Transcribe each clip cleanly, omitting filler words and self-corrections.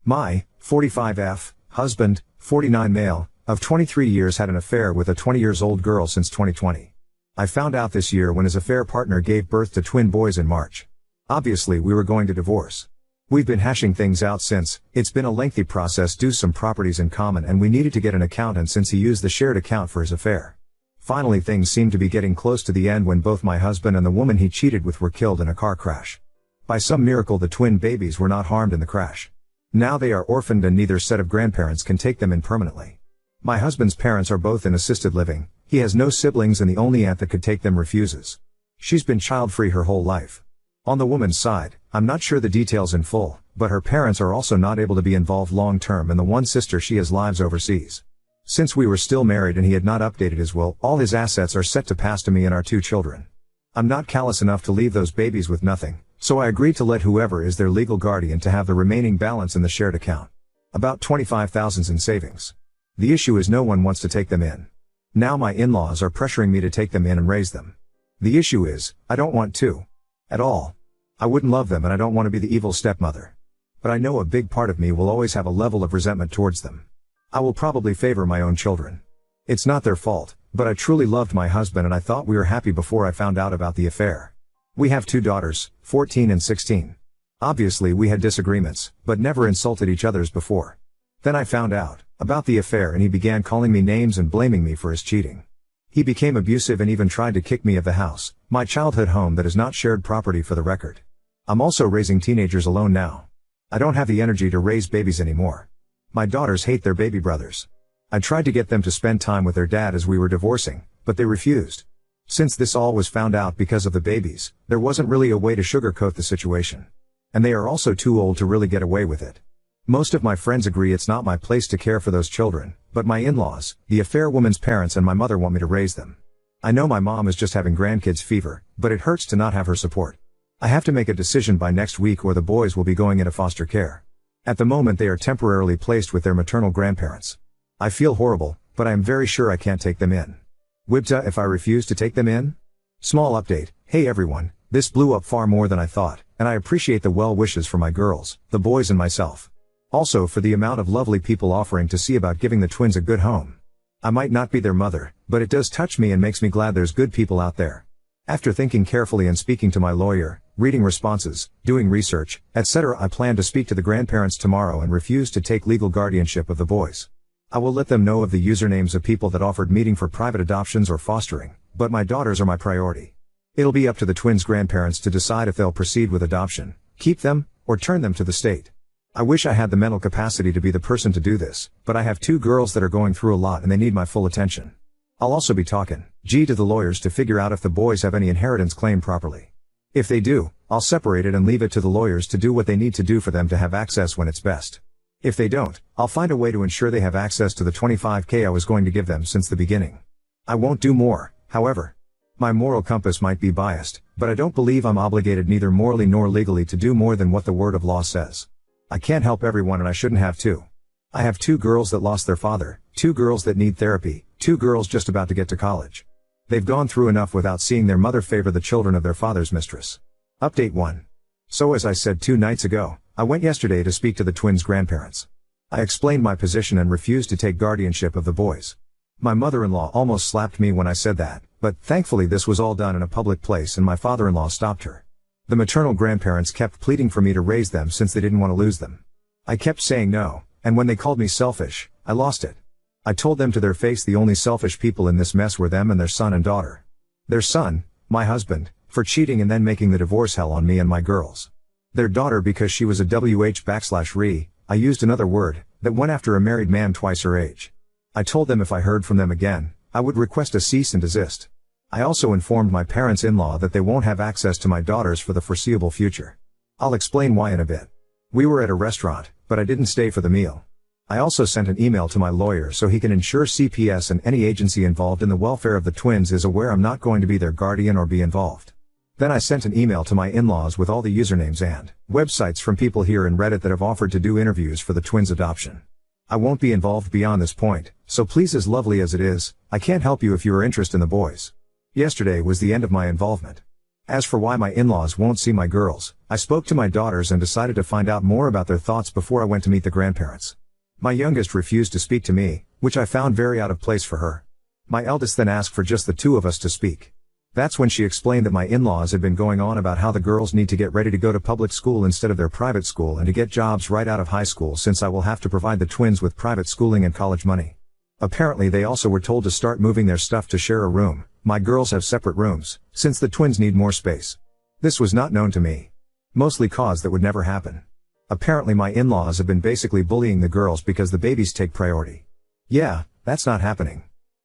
My 45F husband, 49 male, of 23 years had an affair with a 20 years old girl since 2020. I found out this year when his affair partner gave birth to twin boys in March. Obviously we were going to divorce. We've been hashing things out since. It's been a lengthy process due to some properties in common and we needed to get an accountant since he used the shared account for his affair. Finally things seemed to be getting close to the end when both my husband and the woman he cheated with were killed in a car crash. By some miracle the twin babies were not harmed in the crash. Now they are orphaned and neither set of grandparents can take them in permanently. My husband's parents are both in assisted living. He has no siblings and the only aunt that could take them refuses. She's been child-free her whole life. On the woman's side, I'm not sure the details in full, but her parents are also not able to be involved long-term and the one sister she has lives overseas. Since we were still married and he had not updated his will, all his assets are set to pass to me and our 2 children. I'm not callous enough to leave those babies with nothing, so I agreed to let whoever is their legal guardian to have the remaining balance in the shared account. About $25,000 in savings. The issue is no one wants to take them in. Now my in-laws are pressuring me to take them in and raise them. The issue is, I don't want to. At all. I wouldn't love them and I don't want to be the evil stepmother. But I know a big part of me will always have a level of resentment towards them. I will probably favor my own children. It's not their fault, but I truly loved my husband and I thought we were happy before I found out about the affair. We have 2 daughters, 14 and 16. Obviously we had disagreements, but never insulted each other's before. Then I found out about the affair and he began calling me names and blaming me for his cheating. He became abusive and even tried to kick me of the house, my childhood home that is not shared property for the record. I'm also raising teenagers alone now. I don't have the energy to raise babies anymore. My daughters hate their baby brothers. I tried to get them to spend time with their dad as we were divorcing, but they refused. Since this all was found out because of the babies, there wasn't really a way to sugarcoat the situation. And they are also too old to really get away with it. Most of my friends agree it's not my place to care for those children, but my in-laws, the affair woman's parents and my mother want me to raise them. I know my mom is just having grandkids fever, but it hurts to not have her support. I have to make a decision by next week or the boys will be going into foster care. At the moment they are temporarily placed with their maternal grandparents. I feel horrible, but I am very sure I can't take them in. Wibta if I refuse to take them in? Small update, hey everyone, this blew up far more than I thought, and I appreciate the well wishes for my girls, the boys and myself. Also for the amount of lovely people offering to see about giving the twins a good home. I might not be their mother, but it does touch me and makes me glad there's good people out there. After thinking carefully and speaking to my lawyer, reading responses, doing research, etc. I plan to speak to the grandparents tomorrow and refuse to take legal guardianship of the boys. I will let them know of the usernames of people that offered meeting for private adoptions or fostering, but my daughters are my priority. It'll be up to the twins' grandparents to decide if they'll proceed with adoption, keep them, or turn them to the state. I wish I had the mental capacity to be the person to do this, but I have 2 girls that are going through a lot and they need my full attention. I'll also be talking to the lawyers to figure out if the boys have any inheritance claim properly. If they do, I'll separate it and leave it to the lawyers to do what they need to do for them to have access when it's best. If they don't, I'll find a way to ensure they have access to the $25,000 I was going to give them since the beginning. I won't do more, however. My moral compass might be biased, but I don't believe I'm obligated neither morally nor legally to do more than what the word of law says. I can't help everyone and I shouldn't have to. I have 2 girls that lost their father, 2 girls that need therapy, 2 girls just about to get to college. They've gone through enough without seeing their mother favor the children of their father's mistress. Update 1. So as I said 2 nights ago, I went yesterday to speak to the twins' grandparents. I explained my position and refused to take guardianship of the boys. My mother-in-law almost slapped me when I said that, but thankfully this was all done in a public place and my father-in-law stopped her. The maternal grandparents kept pleading for me to raise them since they didn't want to lose them. I kept saying no, and when they called me selfish, I lost it. I told them to their face the only selfish people in this mess were them and their son and daughter. Their son, my husband, for cheating and then making the divorce hell on me and my girls. Their daughter because she was a WH/re, I used another word, that went after a married man twice her age. I told them if I heard from them again, I would request a cease and desist. I also informed my parents-in-law that they won't have access to my daughters for the foreseeable future. I'll explain why in a bit. We were at a restaurant, but I didn't stay for the meal. I also sent an email to my lawyer so he can ensure CPS and any agency involved in the welfare of the twins is aware I'm not going to be their guardian or be involved. Then I sent an email to my in-laws with all the usernames and websites from people here in Reddit that have offered to do interviews for the twins' adoption. I won't be involved beyond this point, so please, as lovely as it is, I can't help you if you are interested in the boys. Yesterday was the end of my involvement. As for why my in-laws won't see my girls, I spoke to my daughters and decided to find out more about their thoughts before I went to meet the grandparents. My youngest refused to speak to me, which I found very out of place for her. My eldest then asked for just the two of us to speak. That's when she explained that my in-laws had been going on about how the girls need to get ready to go to public school instead of their private school and to get jobs right out of high school, since I will have to provide the twins with private schooling and college money. Apparently they also were told to start moving their stuff to share a room. My girls have separate rooms, since the twins need more space. This was not known to me. Mostly cause that would never happen. Apparently my in-laws have been basically bullying the girls because the babies take priority. Yeah, that's not happening.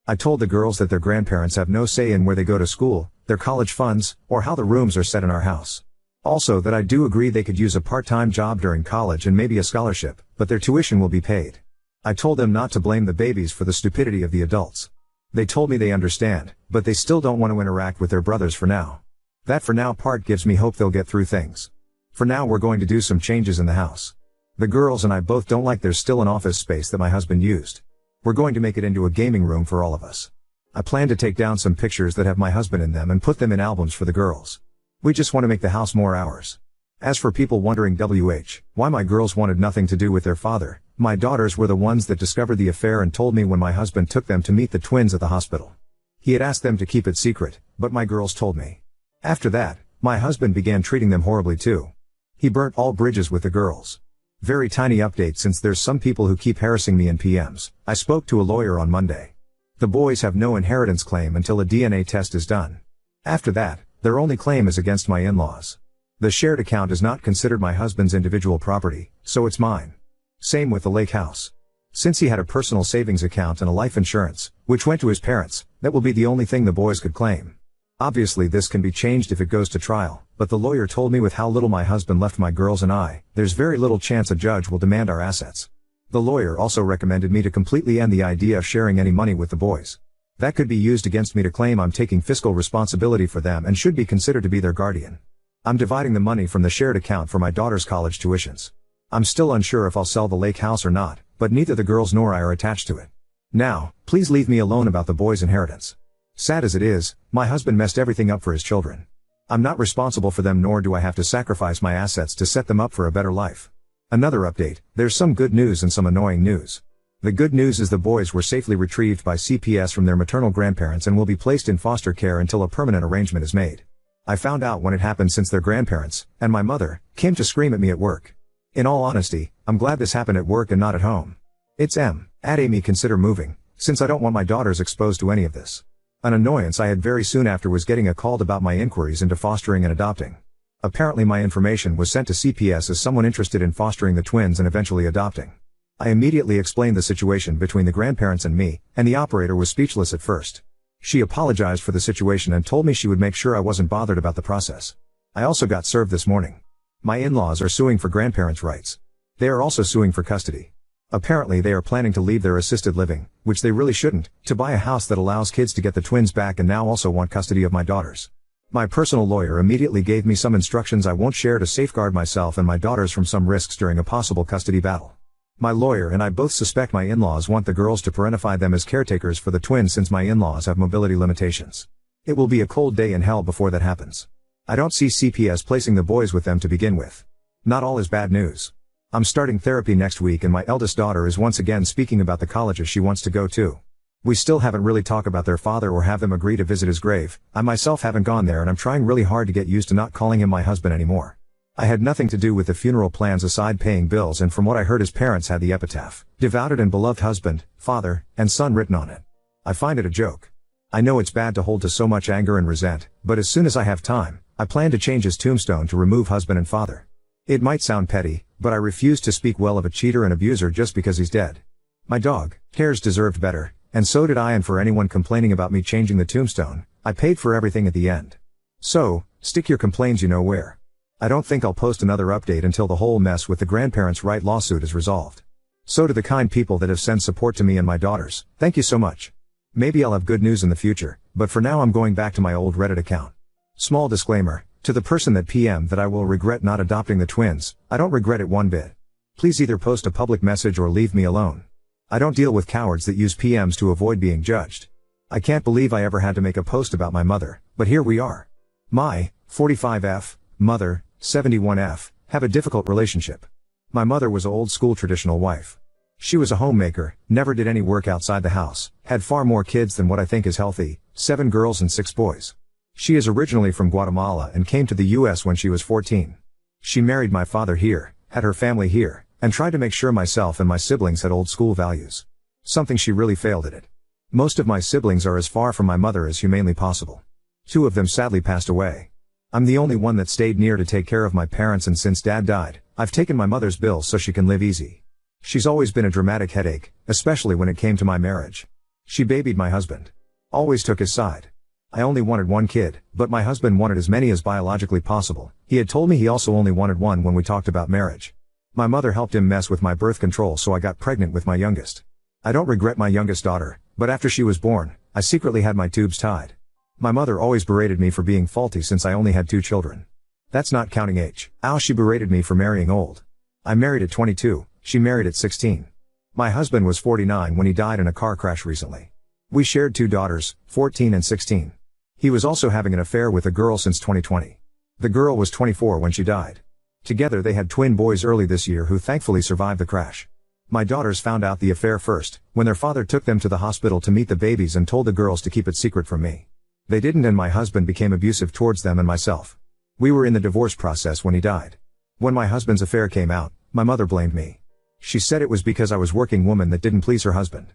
I told the girls that their grandparents have no say in where they go to school, their college funds, or how the rooms are set in our house. Also that I do agree they could use a part-time job during college and maybe a scholarship, but their tuition will be paid. I told them not to blame the babies for the stupidity of the adults. They told me they understand, but they still don't want to interact with their brothers for now. That for now part gives me hope they'll get through things. For now we're going to do some changes in the house. The girls and I both don't like there's still an office space that my husband used. We're going to make it into a gaming room for all of us. I plan to take down some pictures that have my husband in them and put them in albums for the girls. We just want to make the house more ours. As for people wondering why my girls wanted nothing to do with their father, my daughters were the ones that discovered the affair and told me when my husband took them to meet the twins at the hospital. He had asked them to keep it secret, but my girls told me. After that, my husband began treating them horribly too. He burnt all bridges with the girls. Very tiny update, since there's some people who keep harassing me in PMs. I spoke to a lawyer on Monday. The boys have no inheritance claim until a DNA test is done. After that, their only claim is against my in-laws. The shared account is not considered my husband's individual property, so it's mine. Same with the lake house. Since he had a personal savings account and a life insurance, which went to his parents, that will be the only thing the boys could claim. Obviously this can be changed if it goes to trial, but the lawyer told me with how little my husband left my girls and I, there's very little chance a judge will demand our assets. The lawyer also recommended me to completely end the idea of sharing any money with the boys. That could be used against me to claim I'm taking fiscal responsibility for them and should be considered to be their guardian. I'm dividing the money from the shared account for my daughter's college tuitions. I'm still unsure if I'll sell the lake house or not, but neither the girls nor I are attached to it. Now, please leave me alone about the boys' inheritance. Sad as it is, my husband messed everything up for his children. I'm not responsible for them, nor do I have to sacrifice my assets to set them up for a better life. Another update, there's some good news and some annoying news. The good news is the boys were safely retrieved by CPS from their maternal grandparents and will be placed in foster care until a permanent arrangement is made. I found out when it happened, since their grandparents, and my mother, came to scream at me at work. In all honesty, I'm glad this happened at work and not at home. It's at Amy consider moving, since I don't want my daughters exposed to any of this. An annoyance I had very soon after was getting a call about my inquiries into fostering and adopting. Apparently my information was sent to CPS as someone interested in fostering the twins and eventually adopting. I immediately explained the situation between the grandparents and me, and the operator was speechless at first. She apologized for the situation and told me she would make sure I wasn't bothered about the process. I also got served this morning. My in-laws are suing for grandparents' rights. They are also suing for custody. Apparently they are planning to leave their assisted living, which they really shouldn't, to buy a house that allows kids to get the twins back, and now also want custody of my daughters. My personal lawyer immediately gave me some instructions I won't share to safeguard myself and my daughters from some risks during a possible custody battle. My lawyer and I both suspect my in-laws want the girls to parentify them as caretakers for the twins, since my in-laws have mobility limitations. It will be a cold day in hell before that happens. I don't see CPS placing the boys with them to begin with. Not all is bad news. I'm starting therapy next week and my eldest daughter is once again speaking about the colleges she wants to go to. We still haven't really talked about their father or have them agree to visit his grave. I myself haven't gone there and I'm trying really hard to get used to not calling him my husband anymore. I had nothing to do with the funeral plans aside paying bills, and from what I heard his parents had the epitaph, devoted and beloved husband, father, and son, written on it. I find it a joke. I know it's bad to hold to so much anger and resent, but as soon as I have time, I plan to change his tombstone to remove husband and father. It might sound petty, but I refuse to speak well of a cheater and abuser just because he's dead. My dog, Hares, deserved better, and so did I, and for anyone complaining about me changing the tombstone, I paid for everything at the end. So, stick your complaints you know where. I don't think I'll post another update until the whole mess with the grandparents' right lawsuit is resolved. So to the kind people that have sent support to me and my daughters, thank you so much. Maybe I'll have good news in the future, but for now I'm going back to my old Reddit account. Small disclaimer, to the person that PM'd that I will regret not adopting the twins, I don't regret it one bit. Please either post a public message or leave me alone. I don't deal with cowards that use PMs to avoid being judged. I can't believe I ever had to make a post about my mother, but here we are. My 45F mother, 71F, have a difficult relationship. My mother was an old school traditional wife. She was a homemaker, never did any work outside the house, had far more kids than what I think is healthy, 7 girls and 6 boys. She is originally from Guatemala and came to the US when she was 14. She married my father here, had her family here, and tried to make sure myself and my siblings had old school values. Something she really failed at it. Most of my siblings are as far from my mother as humanly possible. 2 of them sadly passed away. I'm the only one that stayed near to take care of my parents, and since Dad died, I've taken my mother's bills so she can live easy. She's always been a dramatic headache, especially when it came to my marriage. She babied my husband. Always took his side. I only wanted 1 kid, but my husband wanted as many as biologically possible. He had told me he also only wanted 1 when we talked about marriage. My mother helped him mess with my birth control, so I got pregnant with my youngest. I don't regret my youngest daughter, but after she was born, I secretly had my tubes tied. My mother always berated me for being faulty since I only had 2 children. That's not counting age. She berated me for marrying old. I married at 22, she married at 16. My husband was 49 when he died in a car crash recently. We shared 2 daughters, 14 and 16. He was also having an affair with a girl since 2020. The girl was 24 when she died. Together they had twin boys early this year who thankfully survived the crash. My daughters found out the affair first, when their father took them to the hospital to meet the babies and told the girls to keep it secret from me. They didn't, and my husband became abusive towards them and myself. We were in the divorce process when he died. When my husband's affair came out, my mother blamed me. She said it was because I was a working woman that didn't please her husband.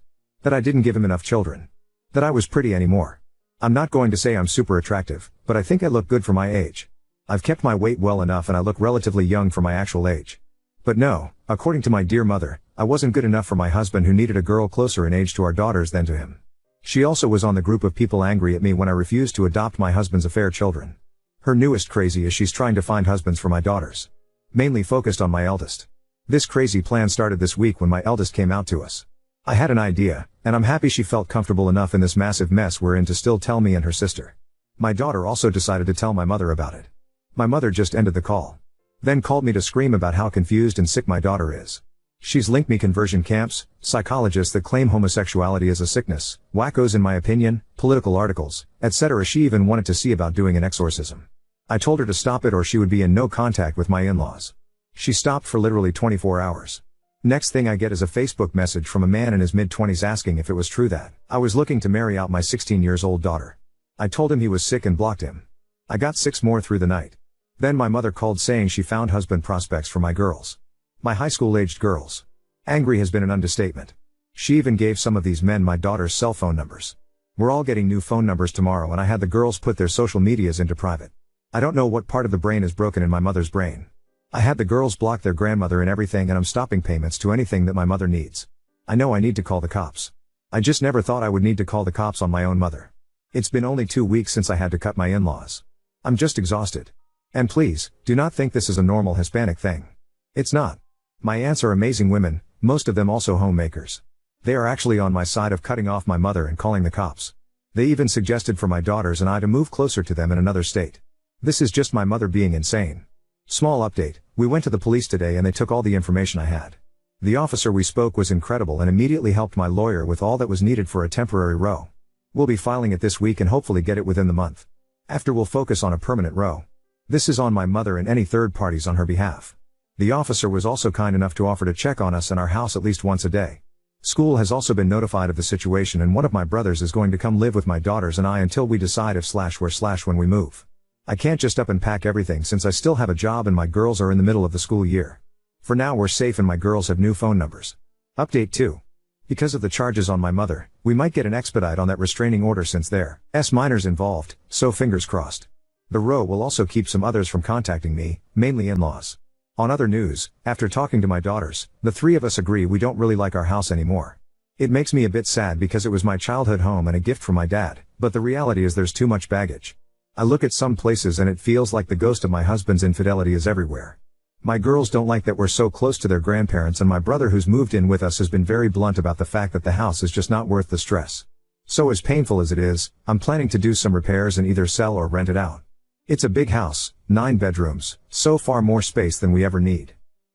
That I didn't give him enough children. That I was pretty anymore. I'm not going to say I'm super attractive, but I think I look good for my age. I've kept my weight well enough and I look relatively young for my actual age. But no, according to my dear mother, I wasn't good enough for my husband, who needed a girl closer in age to our daughters than to him. She also was on the group of people angry at me when I refused to adopt my husband's affair children. Her newest crazy is she's trying to find husbands for my daughters. Mainly focused on my eldest. This crazy plan started this week when my eldest came out to us. I had an idea, and I'm happy she felt comfortable enough in this massive mess we're in to still tell me and her sister. My daughter also decided to tell my mother about it. My mother just ended the call. Then called me to scream about how confused and sick my daughter is. She's linked me conversion camps, psychologists that claim homosexuality is a sickness, wackos in my opinion, political articles, etc. She even wanted to see about doing an exorcism. I told her to stop it or she would be in no contact with my in-laws. She stopped for literally 24 hours. Next thing I get is a Facebook message from a man in his mid-20s asking if it was true that I was looking to marry out my 16-year-old daughter. I told him he was sick and blocked him. I got 6 more through the night. Then my mother called saying she found husband prospects for my girls. My high school-aged girls. Angry has been an understatement. She even gave some of these men my daughter's cell phone numbers. We're all getting new phone numbers tomorrow, and I had the girls put their social medias into private. I don't know what part of the brain is broken in my mother's brain. I had the girls block their grandmother and everything, and I'm stopping payments to anything that my mother needs. I know I need to call the cops. I just never thought I would need to call the cops on my own mother. It's been only 2 weeks since I had to cut my in-laws. I'm just exhausted. And please, do not think this is a normal Hispanic thing. It's not. My aunts are amazing women, most of them also homemakers. They are actually on my side of cutting off my mother and calling the cops. They even suggested for my daughters and I to move closer to them in another state. This is just my mother being insane. Small update, we went to the police today and they took all the information I had. The officer we spoke was incredible and immediately helped my lawyer with all that was needed for a temporary row. We'll be filing it this week and hopefully get it within the month. After we'll focus on a permanent row. This is on my mother and any third parties on her behalf. The officer was also kind enough to offer to check on us and our house at least once a day. School has also been notified of the situation, and one of my brothers is going to come live with my daughters and I until we decide if / when we move. I can't just up and pack everything since I still have a job and my girls are in the middle of the school year. For now we're safe and my girls have new phone numbers. Update 2. Because of the charges on my mother, we might get an expedite on that restraining order since there's minors involved, so fingers crossed. The row will also keep some others from contacting me, mainly in-laws. On other news, after talking to my daughters, the 3 of us agree we don't really like our house anymore. It makes me a bit sad because it was my childhood home and a gift from my dad, but the reality is there's too much baggage. I look at some places and it feels like the ghost of my husband's infidelity is everywhere. My girls don't like that we're so close to their grandparents, and my brother who's moved in with us has been very blunt about the fact that the house is just not worth the stress. So as painful as it is, I'm planning to do some repairs and either sell or rent it out. It's a big house, 9 bedrooms, so far more space than we ever need.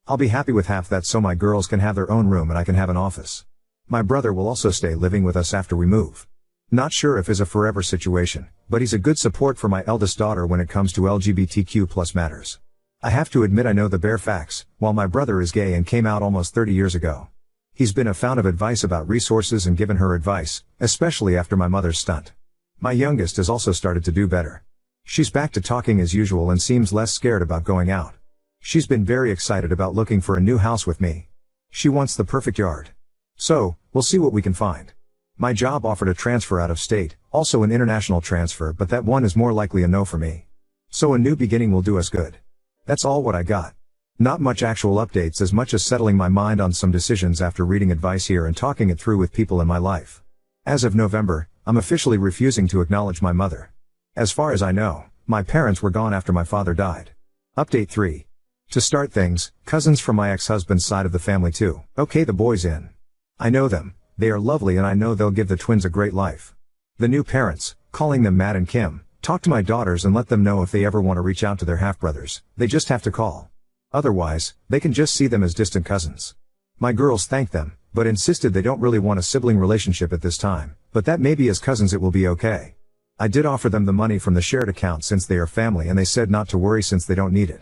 I'll be happy with half that so my girls can have their own room and I can have an office. My brother will also stay living with us after we move. Not sure if it's a forever situation, but he's a good support for my eldest daughter when it comes to LGBTQ+ matters. I have to admit I know the bare facts, while my brother is gay and came out almost 30 years ago. He's been a fount of advice about resources and given her advice, especially after my mother's stunt. My youngest has also started to do better. She's back to talking as usual and seems less scared about going out. She's been very excited about looking for a new house with me. She wants the perfect yard. So, we'll see what we can find. My job offered a transfer out of state, also an international transfer, but that one is more likely a no for me. So a new beginning will do us good. That's all what I got. Not much actual updates as much as settling my mind on some decisions after reading advice here and talking it through with people in my life. As of November, I'm officially refusing to acknowledge my mother. As far as I know, my parents were gone after my father died. Update 3. To start things, cousins from my ex-husband's side of the family too. Okay, the boys in. I know them, they are lovely and I know they'll give the twins a great life. The new parents, calling them Matt and Kim, talk to my daughters and let them know if they ever want to reach out to their half-brothers, they just have to call. Otherwise, they can just see them as distant cousins. My girls thanked them, but insisted they don't really want a sibling relationship at this time, but that maybe as cousins it will be okay. I did offer them the money from the shared account since they are family and they said not to worry since they don't need it.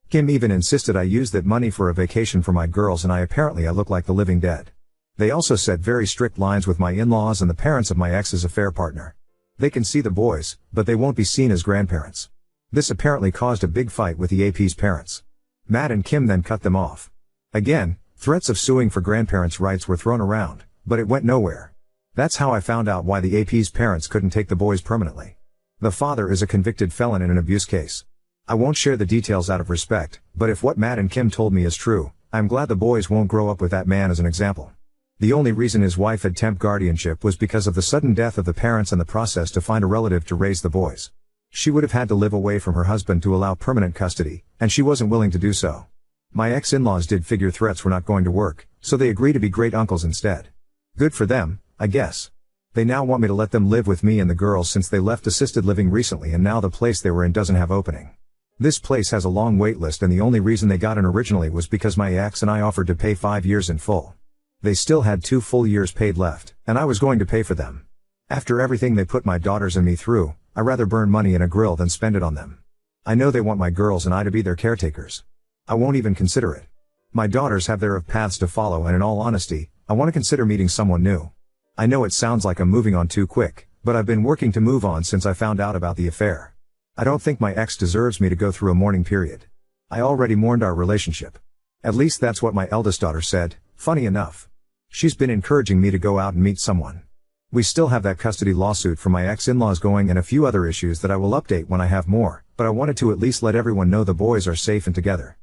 Kim even insisted I use that money for a vacation for my girls and I look like the living dead. They also set very strict lines with my in-laws and the parents of my ex's affair partner. They can see the boys, but they won't be seen as grandparents. This apparently caused a big fight with the AP's parents. Matt and Kim then cut them off. Again, threats of suing for grandparents' rights were thrown around, but it went nowhere. That's how I found out why the AP's parents couldn't take the boys permanently. The father is a convicted felon in an abuse case. I won't share the details out of respect, but if what Matt and Kim told me is true, I'm glad the boys won't grow up with that man as an example. The only reason his wife had temp guardianship was because of the sudden death of the parents and the process to find a relative to raise the boys. She would have had to live away from her husband to allow permanent custody, and she wasn't willing to do so. My ex-in-laws did figure threats were not going to work, so they agreed to be great uncles instead. Good for them, I guess. They now want me to let them live with me and the girls since they left assisted living recently and now the place they were in doesn't have opening. This place has a long wait list and the only reason they got in originally was because my ex and I offered to pay 5 years in full. They still had 2 full years paid left, and I was going to pay for them. After everything they put my daughters and me through, I'd rather burn money in a grill than spend it on them. I know they want my girls and I to be their caretakers. I won't even consider it. My daughters have their paths to follow and in all honesty, I want to consider meeting someone new. I know it sounds like I'm moving on too quick, but I've been working to move on since I found out about the affair. I don't think my ex deserves me to go through a mourning period. I already mourned our relationship. At least that's what my eldest daughter said, funny enough. She's been encouraging me to go out and meet someone. We still have that custody lawsuit from my ex-in-laws going and a few other issues that I will update when I have more, but I wanted to at least let everyone know the boys are safe and together.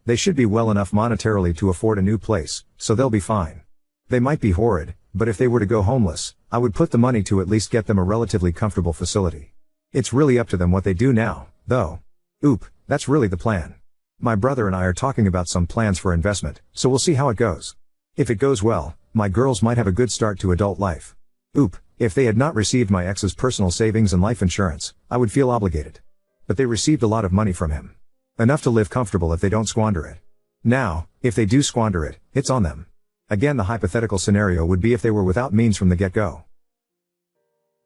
They should be well enough monetarily to afford a new place, so they'll be fine. They might be horrid, but if they were to go homeless, I would put the money to at least get them a relatively comfortable facility. It's really up to them what they do now, though. That's really the plan. My brother and I are talking about some plans for investment, so we'll see how it goes. If it goes well, my girls might have a good start to adult life. If they had not received my ex's personal savings and life insurance, I would feel obligated. But they received a lot of money from him. Enough to live comfortable if they don't squander it. Now, if they do squander it, it's on them. Again, the hypothetical scenario would be if they were without means from the get-go.